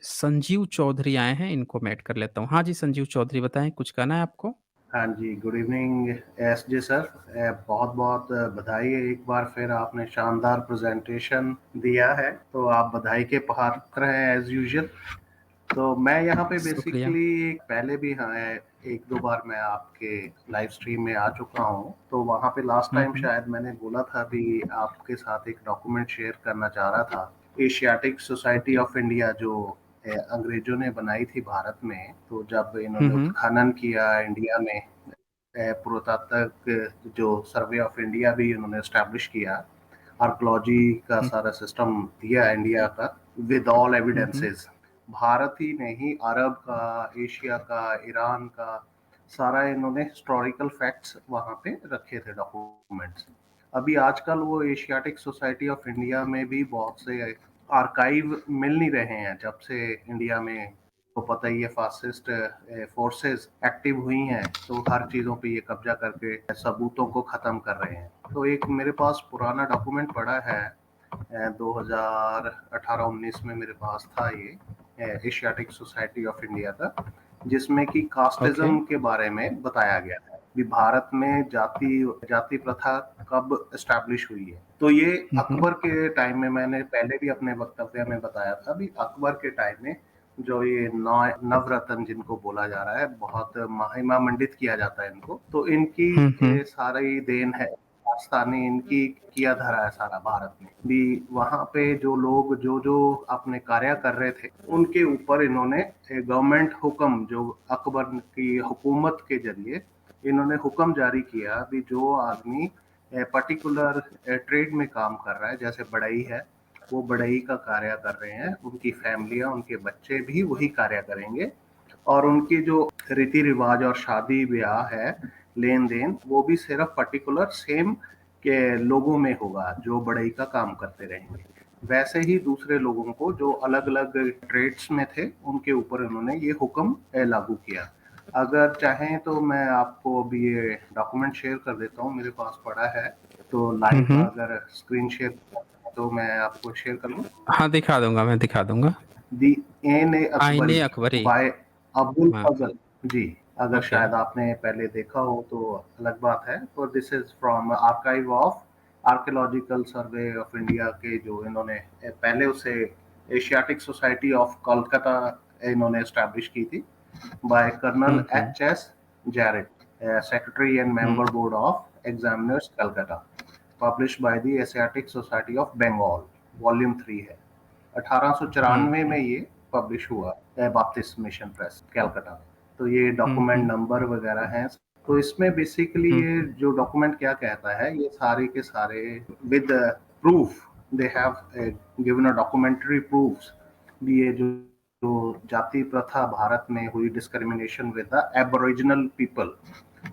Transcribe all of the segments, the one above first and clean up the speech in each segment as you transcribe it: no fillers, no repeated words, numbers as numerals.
संजीव चौधरी आए हैं, इनको मैं ऐड कर लेता हूँ। हाँ जी, संजीव चौधरी बताएँ, कुछ कहना है आपको? हाँ जी, गुड इवनिंग एसजे सर। बहुत बहुत बधाई है, एक बार फिर आपने शानदार प्रेजेंटेशन दिया है, तो आप बधाई के पात्र हैं एज यूजुअल। तो मैं यहाँ पे शुक्रिया। बेसिकली पहले भी हाँ एक दो बार मैं आपके लाइव स्ट्रीम में आ चुका हूँ, तो वहाँ पे लास्ट टाइम हुँ। शायद मैंने बोला था भी आपके साथ एक डॉक्यूमेंट शेयर करना चाह रहा था। एशियाटिक सोसाइटी ऑफ इंडिया जो अंग्रेजों ने बनाई थी भारत में, तो जब हुँ, इन्होंने हुँ। उत्खनन किया इंडिया में, पुरातात्विक जो सर्वे ऑफ इंडिया भी उन्होंने एस्टैब्लिश किया, आर्कोलॉजी का हुँ, सारा सिस्टम दिया इंडिया का with all hmm, hmm. Evidences. Bharat ही नहीं, अरब का, एशिया का, ईरान का, सारा इन्होंने हिस्टोरिकल फैक्ट्स वहाँ पे रखे थे, डॉक्यूमेंट्स। अभी आजकल वो एशियाटिक सोसाइटी ऑफ इंडिया में भी बहुत से आर्काइव मिल नहीं रहे हैं, जब से इंडिया में को पता ही है फासिस्ट फोर्सेस एक्टिव हुई हैं, तो हर चीज़ों पे ये कब्जा करके सबूतों को ख़त्म कर रहे हैं। तो एक मेरे पास पुराना डॉक्यूमेंट पड़ा है, 2018-19 में मेरे पास था ये, एशियाटिक सोसाइटी ऑफ इंडिया का, जिसमें कि ओके। कास्टिज्म के बारे में बताया गया है कि भारत में जाति जाति प्रथा कब एस्टैब्लिश हुई है। तो ये हुँ, हुँ। अकबर के टाइम में, मैंने पहले भी अपने वक्तव्य में बताया था भी, अकबर के टाइम में जो ये नवरत्न जिनको बोला जा रहा है, बहुत महिमा मंडित किया जाता है इनको, तो इनकी हुँ, हुँ। सारी देन है, राजस्थानी इनकी किया धरा है सारा भारत में भी। वहां पे जो लोग जो जो अपने कार्य कर रहे थे, उनके ऊपर इन्होंने गवर्नमेंट हुक्म, जो अकबर की हुकूमत के जरिए इन्होंने हुक्म जारी किया भी, जो आदमी पर्टिकुलर ट्रेड में काम कर रहा है, जैसे बढ़ई है, वो बढ़ई का कार्य कर रहे हैं, उनकी फैमिलियां, उनके बच्चे भी वही कार्य करेंगे, और उनकी जो रीति रिवाज और शादी ब्याह है, लेन देन, वो भी सिर्फ पर्टिकुलर सेम के लोगों में होगा जो बढ़ई का काम करते रहेंगे। वैसे ही दूसरे लोगों को जो अलग अलग ट्रेड्स में थे, उनके ऊपर इन्होंने ये हुक्म लागू किया। अगर चाहें तो मैं आपको अभी ये डॉक्यूमेंट शेयर कर देता हूँ, मेरे पास पड़ा है, तो हुँ, लाइव हुँ। अगर स्क्रीन शेयर तो मैं आपको शेयर कर लूँ। हाँ, दिखा दूँगा, मैं दिखा दूँगा। दी एन ए आईने अकबरी अकबरी। बाय अबुल हाँ, फजल जी। अगर ओके। शायद आपने पहले देखा हो तो अलग बात है। तो this is from archive of archaeological survey of India के, जो इन्होंने पहले उसे एशियाटिक सोसाइटी ऑफ कोलकाता इन्होंने एस्टैब्लिश की थी, by colonel uh, uh. H S Jarrett, secretary and uh, member board of examiners Calcutta, publish by the Asiatic Society of Bengal, volume 3 है। हुँ, 1894 में हुँ। ये पब्लिश हुआ बाप्टिस्ट मिशन प्रेस कलकत्ता में। तो ये हुँ, डॉक्यूमेंट हुँ। नंबर वगैरह हैं। तो इसमें बेसिकली हुँ, ये हुँ। जो डॉक्यूमेंट क्या कहता है, ये सारे के सारे with proof, they have given a documentary proofs भी, ये जो जो जाति प्रथा भारत में हुई, discrimination with the aboriginal people,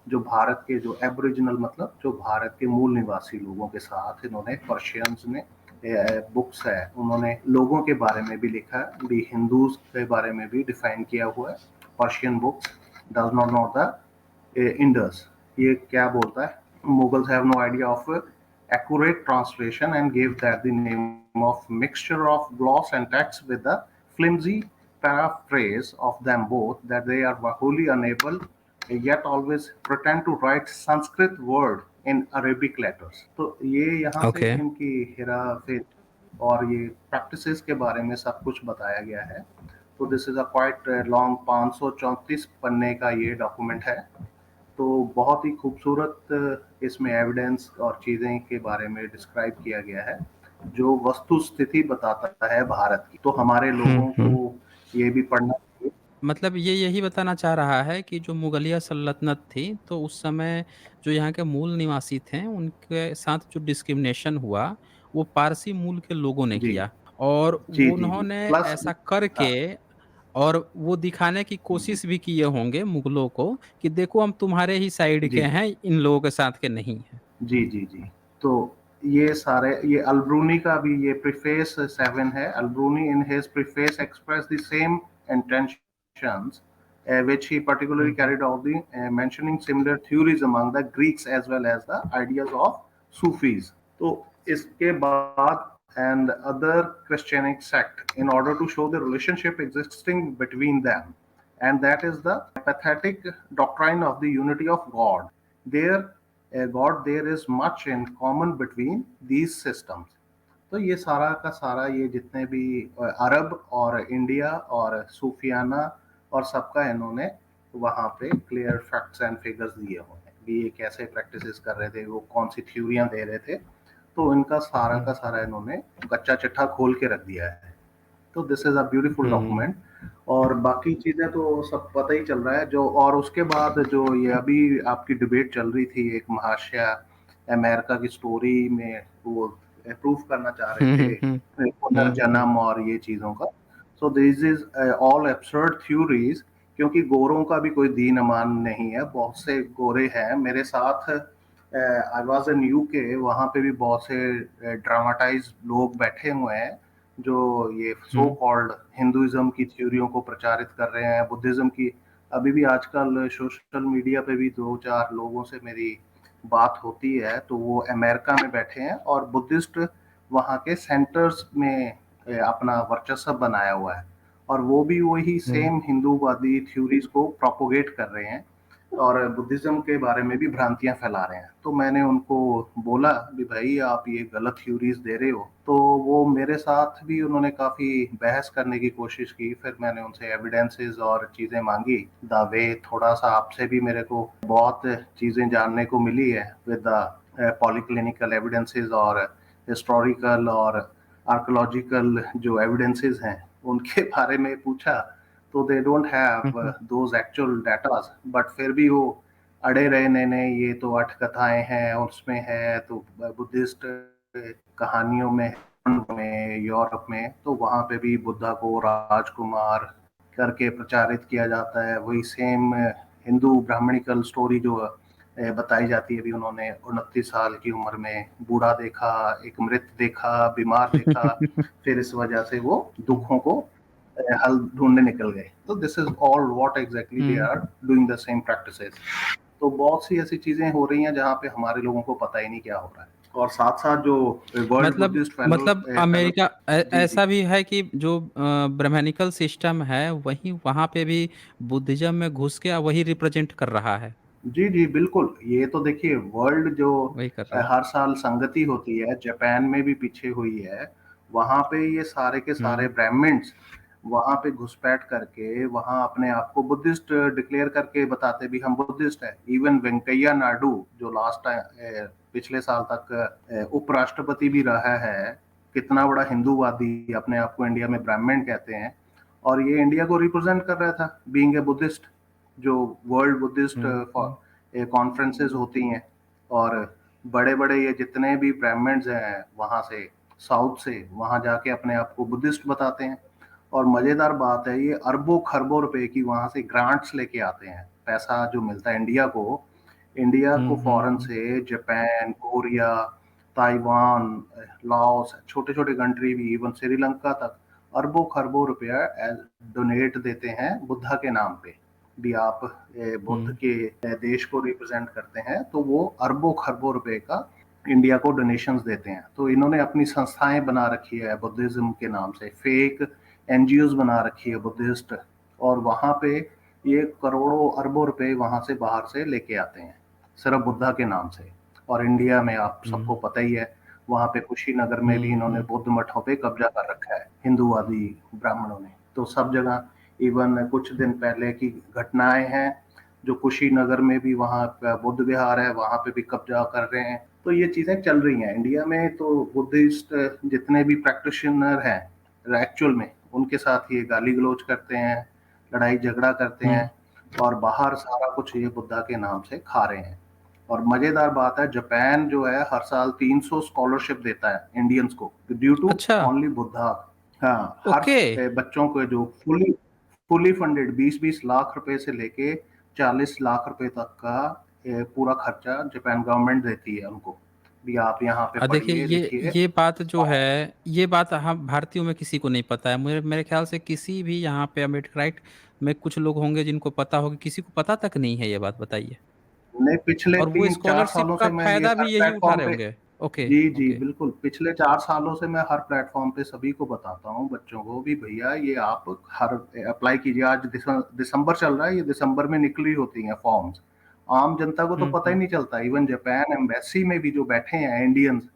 जो भारत के जो एबोरिजिनल मतलब जो भारत के मूल निवासी लोगों के साथ इन्होंने, पर्शियंस ने, बुक्स है, उन्होंने लोगों के बारे में भी लिखा है भी, हिंदूज के बारे में भी डिफाइन किया हुआ है। Persian books does not know the Indus, ये क्या बोलता है, Mughals have no idea of accurate translation and gave that the name of mixture of gloss and text with the flimsy paraphrase of them both, that they are wholly unable yet always pretend to write Sanskrit word in Arabic letters। तो ये यहाँ से okay. इनकी हेरा फेर और ये practices के बारे में सब कुछ बताया गया है। तो this is a quite long 534 पन्ने का ये डॉक्यूमेंट है। तो बहुत ही खूबसूरत इसमें एविडेंस और चीज़ें के बारे में डिस्क्राइब किया गया है, जो वस्तु स्थिति बताता है भारत की। तो हमारे हुँ, लोगों को हुँ। ये भी पढ़ना चाहिए। मतलब ये यही बताना चाह रहा है कि जो मुगलिया सल्तनत थी, तो उस समय जो यहाँ के मूल निवासी थे, उनके साथ जो डिस्क्रिमिनेशन हुआ, वो पारसी मूल के लोगों ने जी किया। और जी वो जी जी, उन्होंने प्लस ऐसा करके, और वो दिखाने की कोशिश भी किए होंगे मुगलों को कि देखो हम तुम्हारे ही साइड के जी हैं, इन लोगों के साथ के नहीं हैं। जी जी जी। तो ये सारे, ये अलब्रूनी का भी ये प्रीफेस 7 है। Alberuni in his preface express the same intentions which he particularly hmm, hmm. carried out, the mentioning similar theories among the Greeks as well as the ideas of Sufis। तो इसके बाद and other Christianic sect in order to show the relationship existing between them. And that is the pathetic doctrine of the unity of God. There, God, there is much in common between these systems. तो ये सारा का सारा ये जितने भी अरब और India और सूफियाना और सबका इन्होंने वहाँ पे क्लियर फैक्ट्स एंड फिगर्स दिए हुए हैं कि ये कैसे प्रैक्टिसेस कर रहे थे, वो कौन सी थ्योरियां दे रहे थे, तो इनका सारा का हुँ, सारा इन्होंने कच्चा चिट्ठा खोल के रख दिया है। तो this is a beautiful hmm, document. और बाकी चीजें तो सब पता ही चल रहा है जो, और उसके बाद जो ये अभी आपकी डिबेट चल रही थी, एक महाशया अमेरिका की स्टोरी में वो प्रूफ करना चाह रहे हुँ, थे हुँ, हुँ, हुँ, पुनर्जन्म और ये चीजों का। So this is all absurd theories, क्योंकि गोरों का भी कोई दीन अमान नहीं है, बहुत से गोरे हैं मेरे साथ। आई वाज इन यूके, वहाँ पे भी बहुत से ड्रामाटाइज लोग बैठे हुए हैं जो ये सो हुँ, कॉल्ड हिंदुइज्म की थ्योरियों को प्रचारित कर रहे हैं, बुद्धिज्म की। अभी भी आजकल सोशल मीडिया पे भी दो चार लोगों से मेरी बात होती है, तो वो अमेरिका में बैठे हैं और बुद्धिस्ट वहाँ के सेंटर्स में अपना वर्चस्व बनाया हुआ है, और वो भी वही हुँ, सेम हिंदूवादी थ्योरीज को प्रोपोगेट कर रहे हैं और बुद्धिज्म के बारे में भी भ्रांतियां फैला रहे हैं। तो मैंने उनको बोला कि भाई आप ये गलत थ्योरीज दे रहे हो, तो वो मेरे साथ भी उन्होंने काफी बहस करने की कोशिश की। फिर मैंने उनसे एविडेंसेस और चीजें मांगी। द वे थोड़ा सा आपसे भी मेरे को बहुत चीजें जानने को मिली है विद द पॉलीक्लिनिकल एविडेंसेस और हिस्टोरिकल और आर्कोलॉजिकल जो एविडेंसेस हैं उनके बारे में पूछा, तो they don't hmm, have hmm, those actual datas, but फिर भी वो अड़े रहे, नहीं नहीं ये तो अठ कथाएं हैं, उसमें है तो बुद्धिस्ट कहानियों में यूरोप में तो वहाँ पे भी बुद्धा को राजकुमार करके प्रचारित किया जाता है। वही सेम हिंदू ब्राह्मणिकल स्टोरी जो बताई जाती है, अभी उन्होंने 29 साल की उम्र में बूढ़ा देखा, एक मृत देखा, बीमार देखा, फिर इस वजह से वो दुखों को हल ढूंढने निकल गए। तो this is all what exactly they uh. Are doing the same practices. तो बहुत सी ऐसी चीजें हो रही हैं जहाँ पे हमारे लोगों को पता ही नहीं क्या हो रहा है। और साथ साथ जो वर्ल्ड मतलब बुद्धिस्ट फेलो मतलब फेलो अमेरिका जी जी ऐसा भी है कि जो ब्राह्मणिकल सिस्टम है वही वहाँ पे भी बुद्धिज्म में घुस के वही रिप्रेजेंट कर रहा है, जी जी बिल्कुल। ये तो देखिए वर्ल्ड जो वही कर रहा है। हर साल संगति होती है, जापान में भी पीछे हुई है, वहां पे ये सारे के सारे हुँ, ब्राह्मण्स वहां पे घुसपैठ करके वहां अपने आप को बुद्धिस्ट डिक्लेयर करके बताते भी हम बुद्धिस्ट है। इवन वेंकैया नायडू जो लास्ट टाइम पिछले साल तक उपराष्ट्रपति भी रहा है, कितना बड़ा हिंदूवादी अपने आप को इंडिया में ब्राह्मण कहते हैं, और ये इंडिया को रिप्रेजेंट कर रहा था बीइंग ए बुद्धिस्ट। जो वर्ल्ड बुद्धिस्ट हुँ, हुँ, कॉन्फ्रेंसेस होती हैं, और बड़े बड़े ये जितने भी ब्राह्मण्स हैं वहाँ से, साउथ से, वहाँ जाके अपने आप को बुद्धिस्ट बताते हैं। और मजेदार बात है, ये अरबों खरबों रुपए की वहाँ से ग्रांट्स लेके आते हैं, पैसा जो मिलता है इंडिया को। इंडिया को हुँ, हुँ, फॉरेन हुँ, से जापान, कोरिया, ताइवान, लाओस, छोटे छोटे कंट्री भी, इवन श्रीलंका तक अरबों खरबों रुपया डोनेट देते हैं बुद्धा के नाम पे। भी आप बुद्ध हुँ, के देश को रिप्रेजेंट करते हैं, तो वो अरबों खरबों रुपए का इंडिया को डोनेशंस देते हैं। तो इन्होंने अपनी संस्थाएं बना रखी है बुद्धिज्म के नाम से, फेक एनजीओज बना रखी है बुद्धिस्ट, और वहां पे ये करोड़ों अरबों रुपए वहां से बाहर से लेके आते हैं सिर्फ बुद्धा के नाम से। और इंडिया में आप सबको हुँ, पता ही है, वहां पे कुशीनगर में भी हुँ, इन्होंने हुँ, बौद्ध मठों पे कब्जा कर रखा है हिंदूवादी ब्राह्मणों ने। तो सब जगह, इवन कुछ दिन पहले की घटनाएं हैं जो कुशीनगर में भी वहाँ का बुद्ध विहार है, वहाँ पे भी कब्जा कर रहे हैं। तो ये चीजें चल रही हैं इंडिया में। तो बुद्धिस्ट जितने भी प्रैक्टिशनर हैं एक्चुअल में, उनके साथ ये गाली गलौज करते हैं, लड़ाई झगड़ा करते हुँ। हैं, और बाहर सारा कुछ ये बुद्धा के नाम से खा रहे हैं। और मजेदार बात है, जापान जो है हर साल 300 स्कॉलरशिप देता है इंडियंस को ड्यू टू अच्छा, ओनली बुद्धा। हाँ, हर ओके। बच्चों को जो फुली फुली फंडेड 20-20 लाख रुपए से लेके 40 लाख रुपए तक का पूरा खर्चा जापान गवर्नमेंट देती है उनको। भी आप यहाँ पे देखिए पढ़िए लिखिए। ये बात जो है, ये बात हम भारतीयों में किसी को नहीं पता है। मुझे मेरे ख्याल से किसी भी यहाँ पे अम्बेडकराइट में कुछ लोग होंगे जिनको पता होगा, किसी को पता तक नहीं है ये बात, बताइए। नहीं, पिछले और वो 3-4 स्कॉलरशिप सालों का से मैं ये फायदा हर भी यही उठा प्लेटफॉर्म रहे पे, होंगे। ओके, जी, जी, ओके। बिल्कुल। पिछले 4 सालों से मैं हर प्लेटफ़ॉर्म पे सभी को बताता हूँ, बच्चों को भी, भैया ये आप हर अप्लाई कीजिए। आज दिसंबर चल रहा है, ये दिसंबर में निकली होती हैं फॉर्म्स। आम जनता को तो हुँ, पता ही हुँ। नहीं चलता। इवन जापान एम्बेसी में भी जो बैठे हैं इंडियंस,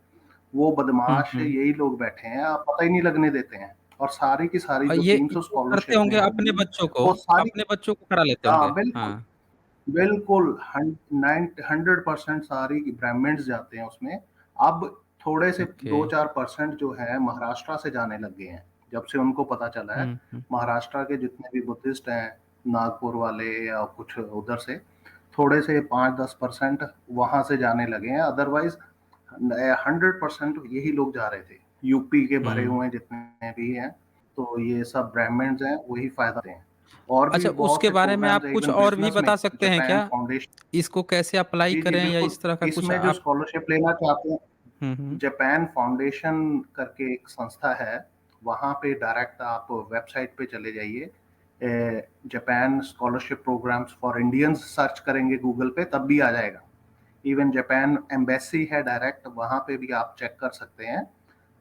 वो हुँ, बदमाश हुँ। यही लोग बैठे हैं, आप पता ही नहीं लगने देते हैं। और सारी की सारी जो ये 300 करते स्कॉलरशिपें होंगे अपने होंगी, बच्चों को, वो सारी अपने बच्चों को करा लेते हाँ, होंगे। बिल्कुल। हाँ, बिल्कुल, 100% सारी ब्राह्मण्स जाते हैं उसमें। अब थोड़े से ओके। 2-4% जो है महाराष्ट्र से जाने लग गए हैं। जब से उनको पता चला है, हुँ, हुँ। महाराष्ट्र के जितने भी बुद्धिस्ट हैं, नागपुर वाले या कुछ उधर से, थोड़े से 5-10% वहाँ से जाने लगे हैं। अदरवाइज़ 100% यही लोग जा रहे थे। यूपी के भरे हुँ। हुए जितने भी हैं, तो ये सब ब्राह्मण्स हैं, वही फ़ायदा लेते हैं। और भी अच्छा, बहुत उसके से बारे में प्रोग्राम्स आप हैं कुछ इवन और भी बिज़नेस में, बता सकते हैं जापान क्या? फाउंडेशन। इसको कैसे अप्लाई जी, जी, करें या बिल्कुल। इस तरह का कुछ इसमें जो आप। स्कॉलरशिप लेना चाहते हैं, हुँ, हुँ। जापान फाउंडेशन करके एक संस्था है, वहाँ पे डायरेक्ट आप वेबसाइट पे चले जाइए। Japan scholarship programs for Indians search करेंगे गूगल पे, तब भी आ जाएगा। इवन जापान एम्बेसी है डायरेक्ट, वहाँ पे भी आप चेक कर सकते हैं।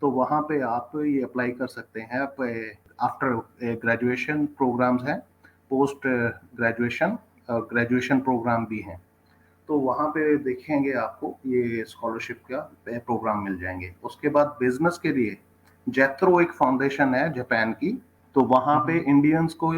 तो वहाँ पे आप ये अप्लाई कर सकते हैं। आप आफ्टर ग्रेजुएशन प्रोग्राम्स हैं, पोस्ट ग्रेजुएशन ग्रेजुएशन प्रोग्राम भी हैं। तो वहाँ पे देखेंगे आपको ये स्कॉलरशिप का प्रोग्राम मिल जाएँगे। उसके बाद बिज़नेस के लिए जेथरो एक फाउंडेशन है जापान की, तो वहाँ हुँ, पे हुँ। इंडियंस को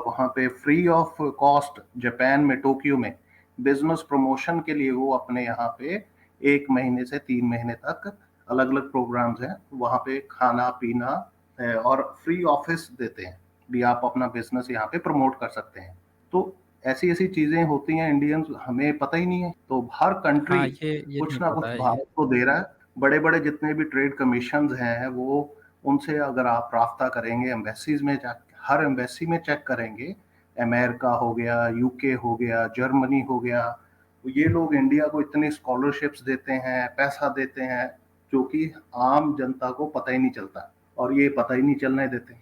वहाँ पे फ्री ऑफ कॉस्ट जापान में टोक्यो में बिज़नेस प्रमोशन के लिए वो अपने यहाँ पे 1 महीने से 3 महीने तक अलग-अलग प्रोग्राम्स हैं। वहाँ पे खाना-पीना और फ्री ऑफ़िस देते हैं, भी आप अपना बिज़नेस यहाँ पे प्रमोट कर सकते हैं। तो ऐसी-ऐसी चीज़ें होती हैं, इंडियंस हमें पता ही नहीं है। तो हर कंट्री हाँ, ये कुछ नहीं ना कुछ पता है ये। भारत को दे रहा है। बड़े-बड़े जितने भी ट्रेड कमीशंस हैं, वो उनसे अगर आप राब्ता करेंगे, एम्बेसीज़ में जा हर एम्बेसी में चेक करेंगे, अमेरिका हो गया, यूके हो गया, जर्मनी हो गया, तो ये लोग इंडिया को इतनी स्कॉलरशिप्स देते हैं, पैसा देते हैं, जो कि आम जनता को पता ही नहीं चलता। और ये पता ही नहीं चलने देते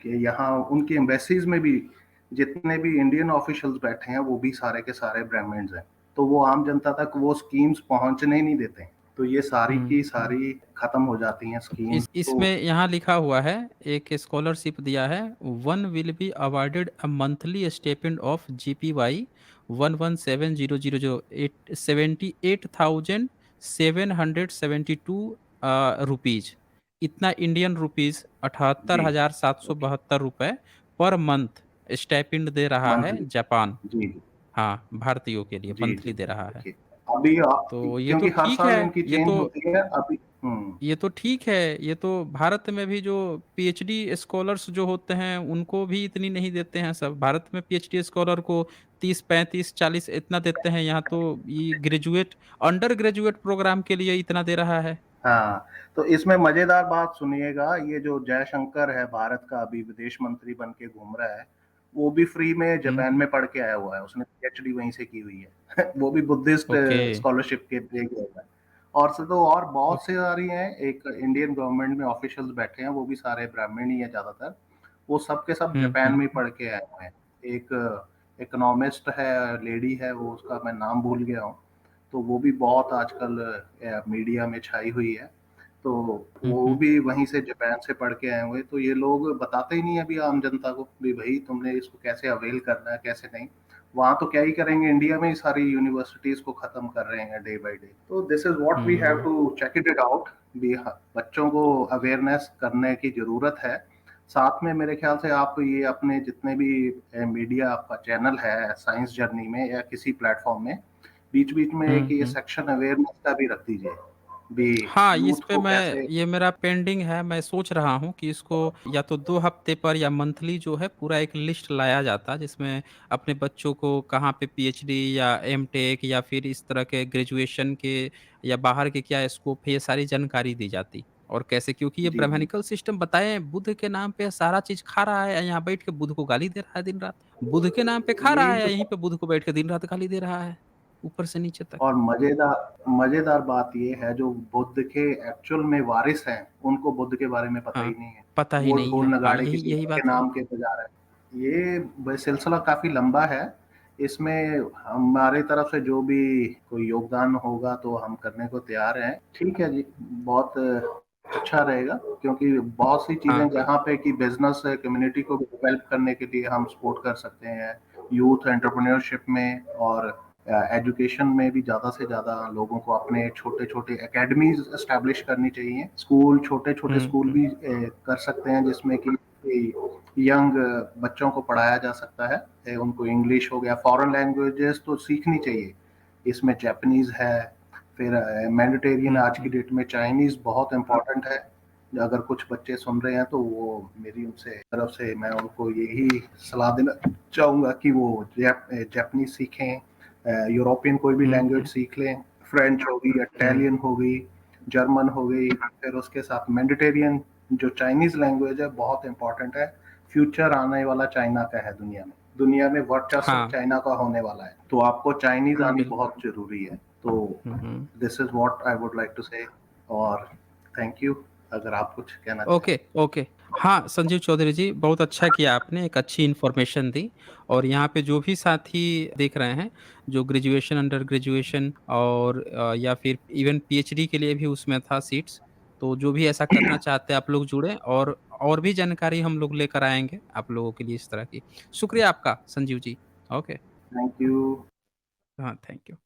कि यहाँ उनकी एम्बेसीज़ में भी जितने भी इंडियन ऑफिशियल्स बैठे हैं, वो भी सारे के सारे ब्राह्मण्स हैं। तो वो आम जनता तक वो स्कीम्स पहुँचने ही नहीं देते। तो ये सारी हुँ, की हुँ। सारी खत्म हो जाती हैं स्कीम्स। तो इसमें यहाँ लिखा हुआ है, एक स्कॉलरशिप दिया है, one will be awarded a monthly stipend of GPY 117,000 78,772 rupees. इतना इंडियन रुपीज जी, ओके,78,772 रुपए पर मंथ स्टाइपेंड दे रहा है मंथली। जापान। जी, जी। हाँ, भारतीयों के लिए जी, जी, मंथली दे रहा है। देखिए, अभी तो ये तो क्योंकि हर ठीक साल है, इनकी ये चेंज तो होती है अभी। हुँ। ये तो ठीक है, ये तो भारत में भी जो पीएचडी स्कॉलर्स जो होते हैं, उनको भी इतनी नहीं देते हैं सब। भारत में पीएचडी स्कॉलर को 30, 35, 40 इतना देते हैं, यहाँ तो ये ग्रेजुएट, अंडर ग्रेजुएट प्रोग्राम के लिए इतना दे रहा है। हाँ, तो इसमें मज़ेदार बात सुनिएगा, ये जो जयशंकर है भारत का अभी विदेश मंत्री बन के घूम रहा है, वो भी फ्री में हुँ, जापान हुँ। में पढ़ के आया हुआ है, उसने पीएचडी वहीं से की हुई है। वो भी बुद्धिस्ट ओके, स्कॉलरशिप के लिए गया हुआ है। और से तो और बहुत सी ओके। सारी हैं, एक इंडियन गवर्नमेंट में ऑफिशियल्स बैठे हैं, वो भी सारे ब्राह्मण ही हैं ज़्यादातर। वो सब के सब हुँ, जापान हुँ। में ही पढ़ के आए हुए हैं। एक इकोनॉमिस्ट है, लेडी है, वो उसका मैं नाम भूल गया हूँ। तो वो भी बहुत आजकल मीडिया में छाई हुई है। तो हुँ, वो हुँ। भी वहीं से जापान से पढ़ के आए हुए हैं। तो ये लोग बताते ही नहीं है अभी आम जनता को भी भई तुमने इसको कैसे अवेल करना है, कैसे नहीं। वहाँ तो क्या ही करेंगे, इंडिया में ही सारी यूनिवर्सिटीज़ को खत्म कर रहे हैं डे बाय डे। तो this is what we have uh. To check it out. भी ह बच्चों को अवेयरनेस करने की ज़रूरत है। साथ में मेरे ख़्याल से आप ये अपने जितने भी मीडिया आपका चैनल है साइंस जर्नी में या किसी प्लेटफ़ॉर्म में, बीच-बीच में एक हुँ, ये हुँ। सेक्शन अवेयरनेस का भी रख दीजिए। भी हाँ, इस यूथ पे को मैं, कैसे। ये मेरा पेंडिंग है, मैं सोच रहा हूँ कि इसको या तो 2 हफ्ते पर या मंथली जो है पूरा एक लिस्ट लाया जाता, जिसमें अपने बच्चों को कहाँ पे पीएचडी या एमटेक या फिर इस तरह के ग्रेजुएशन के या बाहर के क्या स्कोप है, ये सारी जानकारी दी जाती। और कैसे, क्योंकि ये जी, जी। ब्राह्मणिकल सिस्टम बताएँ बुद्ध के नाम पे सारा चीज़ खा रहा है, यहाँ बैठ के बुद्ध को गाली दे रहा है दिन-रात। बुद्ध के नाम पे खा रहा यही है, तो। यहीं पे बुद्ध को बैठ के दिन-रात गाली दे रहा है, ऊपर से नीचे तक। और मज़ेदार बात ये है, जो बुद्ध के एक्चुअल में वारिस हैं, उनको बुद्ध के बारे में पता ही हाँ, नहीं है। पता ही वो नहीं ढोल है। हाँ, नगाड़े यही किसी यही और के बात है। नाम के बजा रहे हैं। ये सिलसिला काफ़ी लंबा है। इसमें हमारी तरफ से जो भी कोई योगदान होगा तो हम करने को तैयार हैं। ठीक है जी, बहुत अच्छा रहेगा, क्योंकि बहुत सी चीज़ें हाँ, हाँ। जहाँ पे कि बिज़नेस कम्युनिटी को हेल्प करने के लिए हम सपोर्ट कर सकते हैं, यूथ एंटरप्रेन्योरशिप में और एजुकेशन में भी ज़्यादा से ज़्यादा लोगों को अपने छोटे-छोटे एकेडमीज़ एस्टेब्लिश करनी चाहिए। स्कूल, छोटे-छोटे हुँ, स्कूल हुँ। भी कर सकते हैं जिसमें कि यंग बच्चों को पढ़ाया जा सकता है। उनको इंग्लिश हो गया, फॉरेन लैंग्वेजेस तो सीखनी चाहिए। इसमें जापानीज़ है, फिर मैंडेटरियन हुँ, आज की हुँ। डेट में चाइनीज़ बहुत इम्पोर्टेंट है। अगर कुछ बच्चे सुन रहे हैं तो वो मेरी उनसे तरफ से मैं उनको यही सलाह देना चाहूँगा कि वो जापानीज़ सीखें, यूरोपियन कोई भी हुँ, लैंग्वेज हुँ। सीख लें, फ्रेंच हो गई, हुँ। इटालियन हो गई, जर्मन हो गई, फिर उसके साथ मैंडेटरियन जो चाइनीज़ लैंग्वेज है बहुत इम्पोर्टेंट है। फ्यूचर आने वाला चाइना का है दुनिया में। दुनिया में वर्चस्व हाँ। चाइना का होने वाला है। तो आपको चाइनीज़ आनी बिल्कुल। बहुत ज़रूरी है। तो hmm, hmm. This is what I would like to say, और थैंक यू, अगर आप कुछ कहना चाहें। Okay, okay. हाँ, संजीव चौधरी जी, बहुत अच्छा किया आपने, एक अच्छी इन्फॉर्मेशन दी और यहाँ पे जो भी साथी देख रहे हैं, जो ग्रेजुएशन, अंडर ग्रेजुएशन और या फिर इवन पीएचडी के लिए भी उसमें था सीट्स, तो जो भी ऐसा करना चाहते हैं आप लोग जुड़ें और भी जानकारी हम लोग लेकर आएँगे आप लोगों के लिए इस तरह की। शुक्रिया आपका Sanjeev ji. Okay. Thank you. हाँ, थैंक यू।